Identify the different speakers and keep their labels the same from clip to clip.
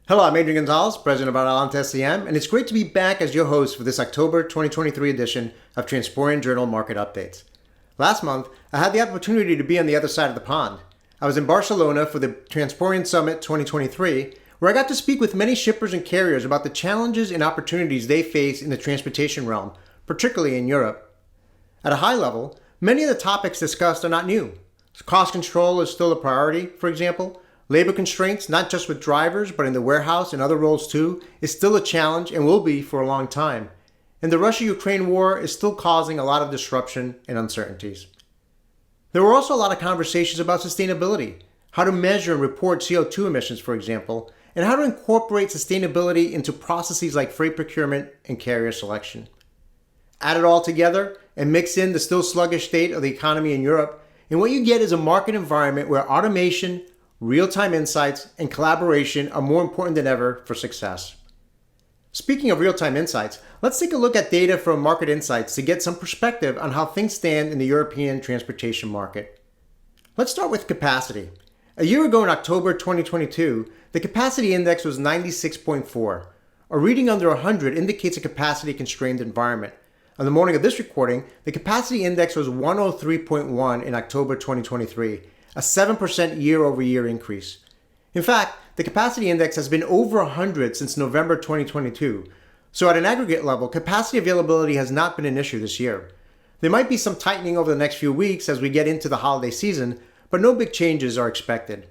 Speaker 1: Hello, I'm Adrian Gonzalez, president of Adelante SCM, and it's great to be back as your host for this October 2023 edition of Transporeon Journal Market Updates. Last month, I had the opportunity to be on the other side of the pond. I was in Barcelona for the Transporeon Summit 2023, where I got to speak with many shippers and carriers about the challenges and opportunities they face in the transportation realm, particularly in Europe. At a high level, many of the topics discussed are not new. Cost control is still a priority, for example. Labor constraints, not just with drivers, but in the warehouse and other roles too, is still a challenge and will be for a long time. And the Russia-Ukraine war is still causing a lot of disruption and uncertainties. There were also a lot of conversations about sustainability, how to measure and report CO2 emissions, for example, and how to incorporate sustainability into processes like freight procurement and carrier selection. Add it all together and mix in the still sluggish state of the economy in Europe, and what you get is a market environment where automation, real-time insights, and collaboration are more important than ever for success. Speaking of real-time insights, let's take a look at data from Market Insights to get some perspective on how things stand in the European transportation market. Let's start with capacity. A year ago in October 2022, the capacity index was 96.4. A reading under 100 indicates a capacity-constrained environment. On the morning of this recording, the capacity index was 103.1 in October 2023, a 7% year-over-year increase. In fact, the capacity index has been over 100 since November 2022, so at an aggregate level, capacity availability has not been an issue this year. There might be some tightening over the next few weeks as we get into the holiday season, but no big changes are expected.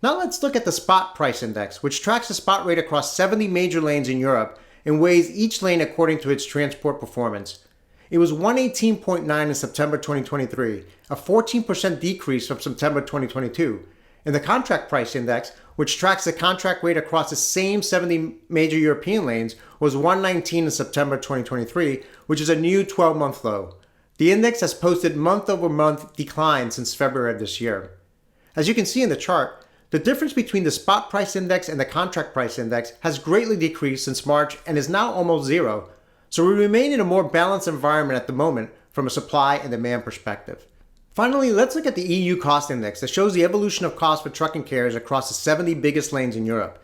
Speaker 1: Now let's look at the spot price index, which tracks the spot rate across 70 major lanes in Europe and weighs each lane according to its transport performance. It was 118.9 in September 2023, a 14% decrease from September 2022. And the contract price index, which tracks the contract rate across the same 70 major European lanes, was 119 in September 2023, which is a new 12-month low. The index has posted month-over-month decline since February of this year. As you can see in the chart, the difference between the spot price index and the contract price index has greatly decreased since March and is now almost zero. So we remain in a more balanced environment at the moment from a supply and demand perspective. Finally, let's look at the EU cost index that shows the evolution of costs for trucking carriers across the 70 biggest lanes in Europe.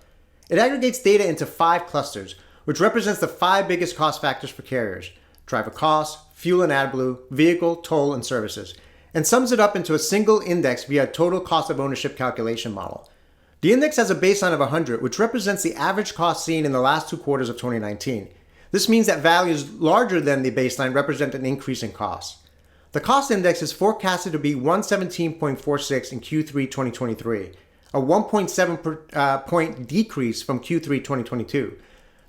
Speaker 1: It aggregates data into 5 clusters, which represents the 5 biggest cost factors for carriers: driver costs, fuel and AdBlue, vehicle, toll, and services, and sums it up into a single index via a total cost of ownership calculation model. The index has a baseline of 100, which represents the average cost seen in the last 2 quarters of 2019. This means that values larger than the baseline represent an increase in costs. The cost index is forecasted to be 117.46 in Q3 2023, a 1.7 point decrease from Q3 2022.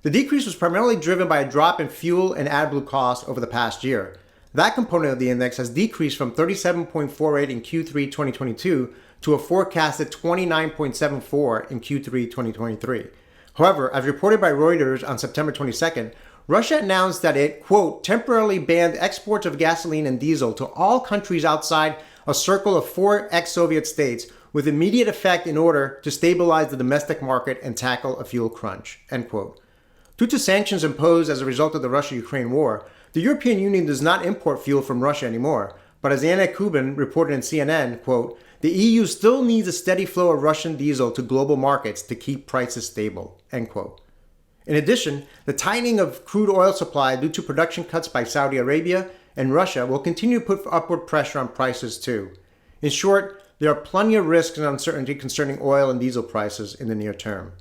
Speaker 1: The decrease was primarily driven by a drop in fuel and AdBlue costs over the past year. That component of the index has decreased from 37.48 in Q3 2022 to a forecasted 29.74 in Q3 2023. However, as reported by Reuters on September 22nd, Russia announced that it, quote, temporarily banned exports of gasoline and diesel to all countries outside a circle of 4 ex-Soviet states with immediate effect in order to stabilize the domestic market and tackle a fuel crunch, end quote. Due to sanctions imposed as a result of the Russia-Ukraine war, the European Union does not import fuel from Russia anymore, but as Anna Kubin reported in CNN, quote, the EU still needs a steady flow of Russian diesel to global markets to keep prices stable, end quote. In addition, the tightening of crude oil supply due to production cuts by Saudi Arabia and Russia will continue to put upward pressure on prices too. In short, there are plenty of risks and uncertainty concerning oil and diesel prices in the near term.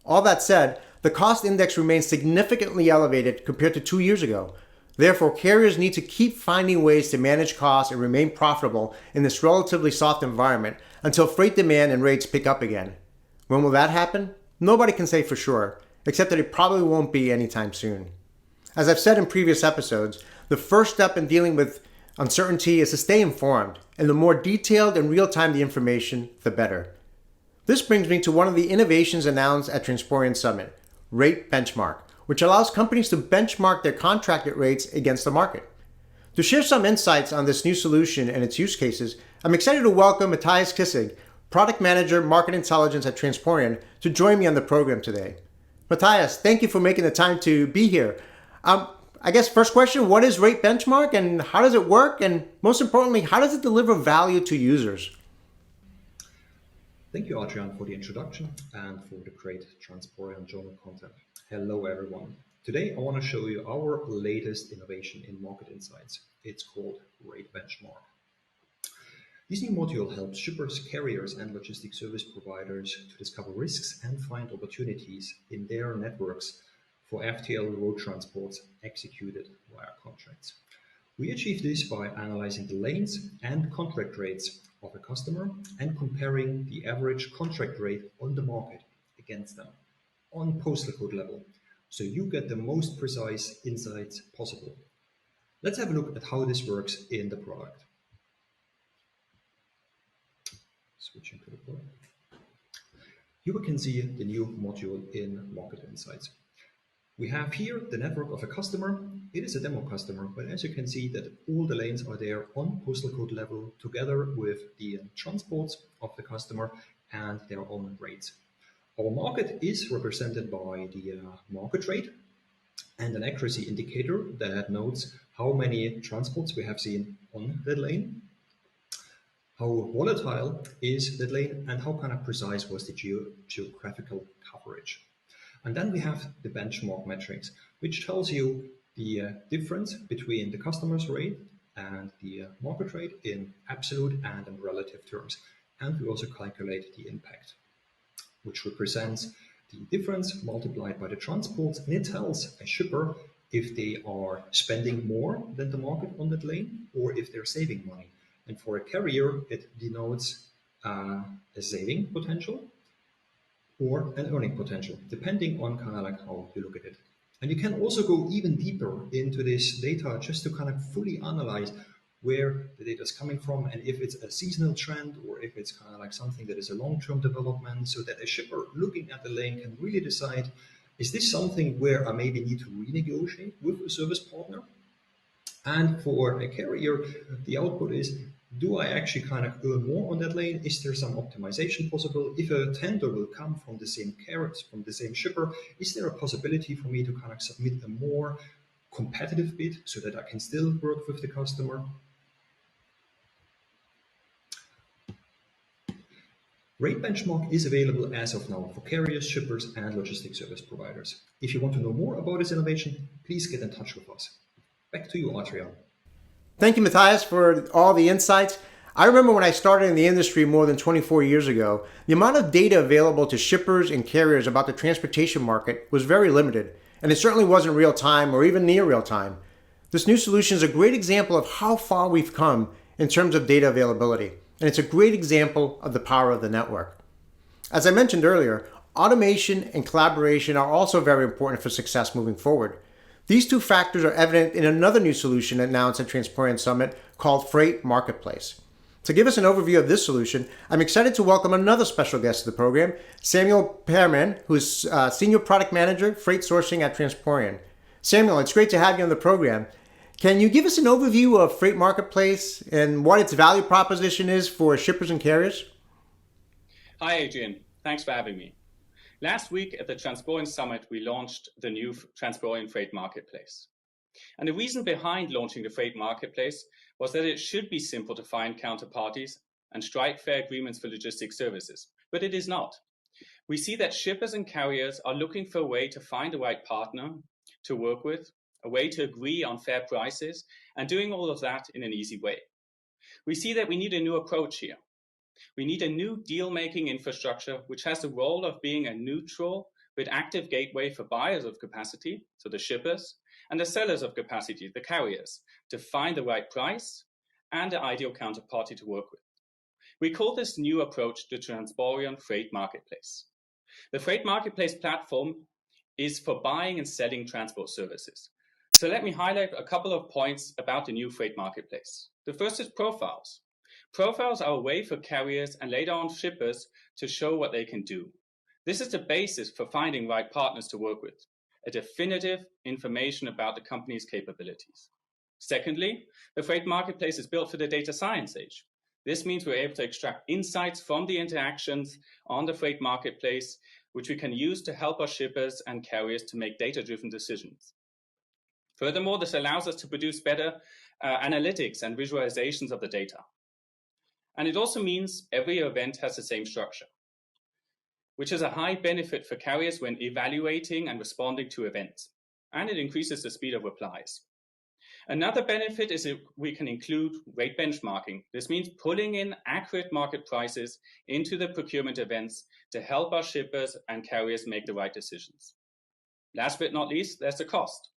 Speaker 1: All that said, the cost index remains significantly elevated compared to 2 years ago. Therefore, carriers need to keep finding ways to manage costs and remain profitable in this relatively soft environment until freight demand and rates pick up again. When will that happen? Nobody can say for sure, except that it probably won't be anytime soon. As I've said in previous episodes, the first step in dealing with uncertainty is to stay informed, and the more detailed and real-time the information, the better. This brings me to one of the innovations announced at Transporeon Summit, Rate Benchmark, which allows companies to benchmark their contracted rates against the market. To share some insights on this new solution and its use cases, I'm excited to welcome Mathias Kissig, Product Manager, Market Intelligence at Transporeon, to join me on the program today. Mathias, thank you for making the time to be here. I guess first question, what is Rate Benchmark and how does it work? And most importantly, how does it deliver value to users?
Speaker 2: Thank you, Adrian, for the introduction and for the great Transporeon journal content. Hello, everyone. Today, I want to show you our latest innovation in market insights. It's called Rate Benchmark. This new module helps shippers, carriers, and logistics service providers to discover risks and find opportunities in their networks for FTL road transports executed via contracts. We achieve this by analyzing the lanes and contract rates of a customer and comparing the average contract rate on the market against them on postal code level, so you get the most precise insights possible. Let's have a look at how this works in the product. Switching to the product. Here we can see the new module in Market Insights. We have here the network of a customer. It is a demo customer, but as you can see that all the lanes are there on postal code level together with the transports of the customer and their own rates. Our market is represented by the market rate and an accuracy indicator that notes how many transports we have seen on that lane, how volatile is that lane, and how kind of precise was the geographical coverage. And then we have the benchmark metrics, which tells you the difference between the customer's rate and the market rate in absolute and in relative terms. And we also calculate the impact, which represents the difference multiplied by the transports, and it tells a shipper if they are spending more than the market on that lane or if they're saving money. And for a carrier, it denotes a saving potential or an earning potential, depending on kind of like how you look at it. And you can also go even deeper into this data just to kind of fully analyze where the data is coming from and if it's a seasonal trend or if it's kind of like something that is a long-term development, so that a shipper looking at the lane can really decide, is this something where I maybe need to renegotiate with a service partner? And for a carrier, the output is, do I actually kind of earn more on that lane? Is there some optimization possible? If a tender will come from the same carriers, from the same shipper, is there a possibility for me to kind of submit a more competitive bid so that I can still work with the customer? Rate Benchmark is available as of now for carriers, shippers, and logistics service providers. If you want to know more about this innovation, please get in touch with us. Back to you, Adrian.
Speaker 1: Thank you, Mathias, for all the insights. I remember when I started in the industry more than 24 years ago, the amount of data available to shippers and carriers about the transportation market was very limited, and it certainly wasn't real time or even near real time. This new solution is a great example of how far we've come in terms of data availability, and it's a great example of the power of the network. As I mentioned earlier, automation and collaboration are also very important for success moving forward. These two factors are evident in another new solution announced at Transporeon Summit called Freight Marketplace. To give us an overview of this solution, I'm excited to welcome another special guest to the program, Samuel Pearman, who is Senior Product Manager, Freight Sourcing at Transporeon. Samuel, it's great to have you on the program. Can you give us an overview of Freight Marketplace and what its value proposition is for shippers and carriers?
Speaker 3: Hi, Adrian. Thanks for having me. Last week at the Transporeon Summit, we launched the new Transporeon Freight Marketplace. And the reason behind launching the Freight Marketplace was that it should be simple to find counterparties and strike fair agreements for logistics services, but it is not. We see that shippers and carriers are looking for a way to find the right partner to work with, a way to agree on fair prices, and doing all of that in an easy way. We see that we need a new approach here. We need a new deal-making infrastructure which has the role of being a neutral but active gateway for buyers of capacity, so the shippers, and the sellers of capacity, the carriers, to find the right price and the ideal counterparty to work with. We call this new approach the Transporeon Freight Marketplace. The Freight Marketplace platform is for buying and selling transport services. So let me highlight a couple of points about the new Freight Marketplace. The first is profiles. Profiles are a way for carriers and later on shippers to show what they can do. This is the basis for finding right partners to work with, a definitive information about the company's capabilities. Secondly, the Freight Marketplace is built for the data science age. This means we're able to extract insights from the interactions on the Freight Marketplace, which we can use to help our shippers and carriers to make data-driven decisions. Furthermore, this allows us to produce better analytics and visualizations of the data. And it also means every event has the same structure. which is a high benefit for carriers when evaluating and responding to events, and it increases the speed of replies. Another benefit is if we can include rate benchmarking. This means pulling in accurate market prices into the procurement events to help our shippers and carriers make the right decisions. Last but not least, there's the cost.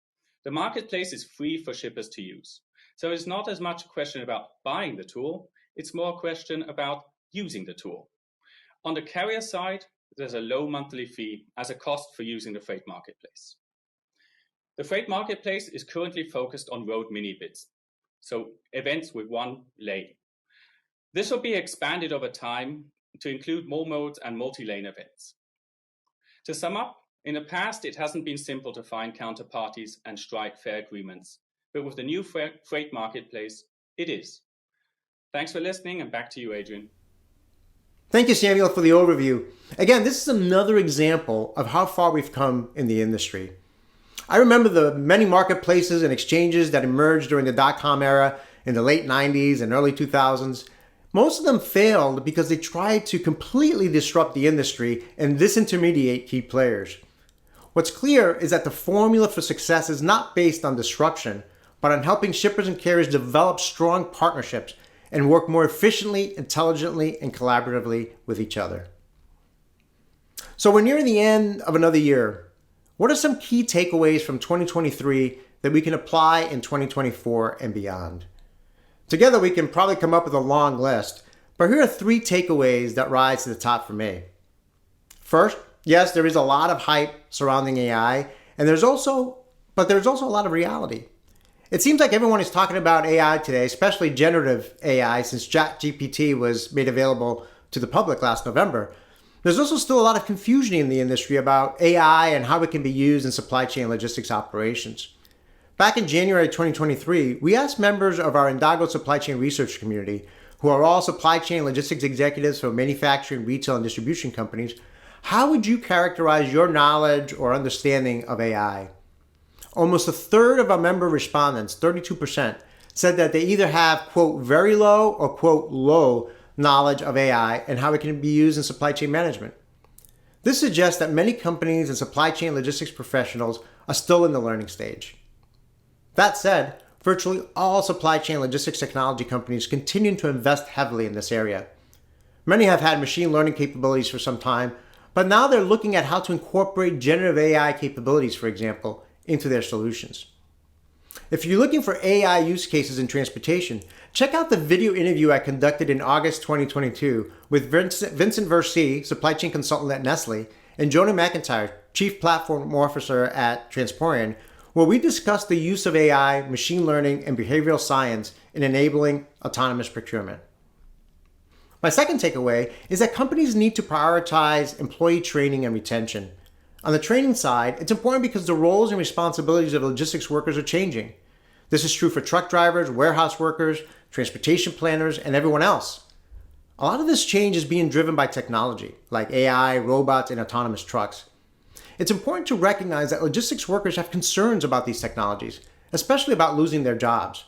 Speaker 3: The marketplace is free for shippers to use. So it's not as much a question about buying the tool, it's more a question about using the tool. On the carrier side, there's a low monthly fee as a cost for using the freight marketplace. The freight marketplace is currently focused on road mini bids, so events with one lane. This will be expanded over time to include more modes and multi-lane events. To sum up, in the past, it hasn't been simple to find counterparties and strike fair agreements, but with the new freight marketplace, it is. Thanks for listening, and back to you, Adrian.
Speaker 1: Thank you, Samuel, for the overview. Again, this is another example of how far we've come in the industry. I remember the many marketplaces and exchanges that emerged during the dot-com era in the late 90s and early 2000s. Most of them failed because they tried to completely disrupt the industry and disintermediate key players. What's clear is that the formula for success is not based on disruption, but on helping shippers and carriers develop strong partnerships and work more efficiently, intelligently, and collaboratively with each other. So we're nearing the end of another year. What are some key takeaways from 2023 that we can apply in 2024 and beyond? Together, we can probably come up with a long list, but here are 3 takeaways that rise to the top for me. First, yes, there is a lot of hype surrounding AI, and there's also a lot of reality. It seems like everyone is talking about AI today, especially generative AI, since ChatGPT was made available to the public last November. There's also still a lot of confusion in the industry about AI and how it can be used in supply chain logistics operations. Back in January 2023, we asked members of our Indago supply chain research community, who are all supply chain logistics executives for manufacturing, retail, and distribution companies, how would you characterize your knowledge or understanding of AI? Almost a third of our member respondents, 32%, said that they either have, quote, very low or, quote, low knowledge of AI and how it can be used in supply chain management. This suggests that many companies and supply chain logistics professionals are still in the learning stage. That said, virtually all supply chain logistics technology companies continue to invest heavily in this area. Many have had machine learning capabilities for some time, but now they're looking at how to incorporate generative AI capabilities, for example, into their solutions. If you're looking for AI use cases in transportation, check out the video interview I conducted in August 2022 with Vincent Versi, supply chain consultant at Nestle, and Jonah McIntyre, chief platform officer at Transporeon, where we discussed the use of AI, machine learning, and behavioral science in enabling autonomous procurement. My second takeaway is that companies need to prioritize employee training and retention. On the training side, it's important because the roles and responsibilities of logistics workers are changing. This is true for truck drivers, warehouse workers, transportation planners, and everyone else. A lot of this change is being driven by technology, like AI, robots, and autonomous trucks. It's important to recognize that logistics workers have concerns about these technologies, especially about losing their jobs.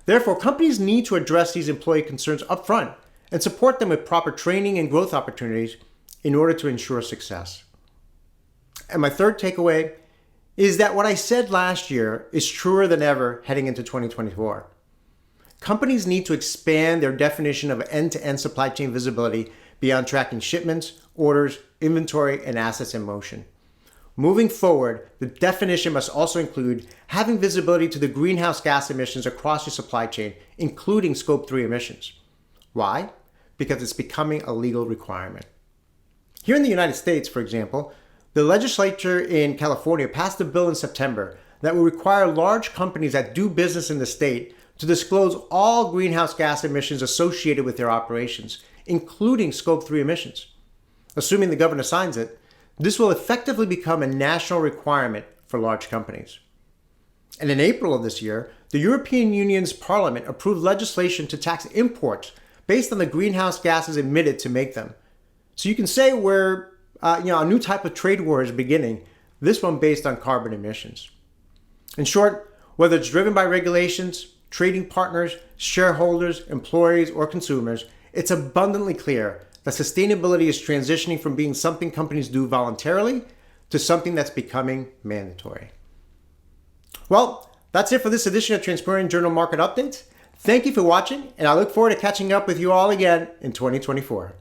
Speaker 1: Therefore, companies need to address these employee concerns upfront and support them with proper training and growth opportunities in order to ensure success. And my third takeaway is that what I said last year is truer than ever heading into 2024. Companies need to expand their definition of end-to-end supply chain visibility beyond tracking shipments, orders, inventory, and assets in motion. Moving forward, the definition must also include having visibility to the greenhouse gas emissions across your supply chain, including Scope 3 emissions. Why? Because it's becoming a legal requirement. Here in the United States, for example, the legislature in California passed a bill in September that will require large companies that do business in the state to disclose all greenhouse gas emissions associated with their operations, including Scope 3 emissions. Assuming the governor signs it, this will effectively become a national requirement for large companies. And in April of this year, the European Union's Parliament approved legislation to tax imports based on the greenhouse gases emitted to make them. So you can say a new type of trade war is beginning, this one based on carbon emissions. In short, whether it's driven by regulations, trading partners, shareholders, employees, or consumers, it's abundantly clear that sustainability is transitioning from being something companies do voluntarily to something that's becoming mandatory. Well, that's it for this edition of Transporeon Journal Market Updates. Thank you for watching, and I look forward to catching up with you all again in 2024.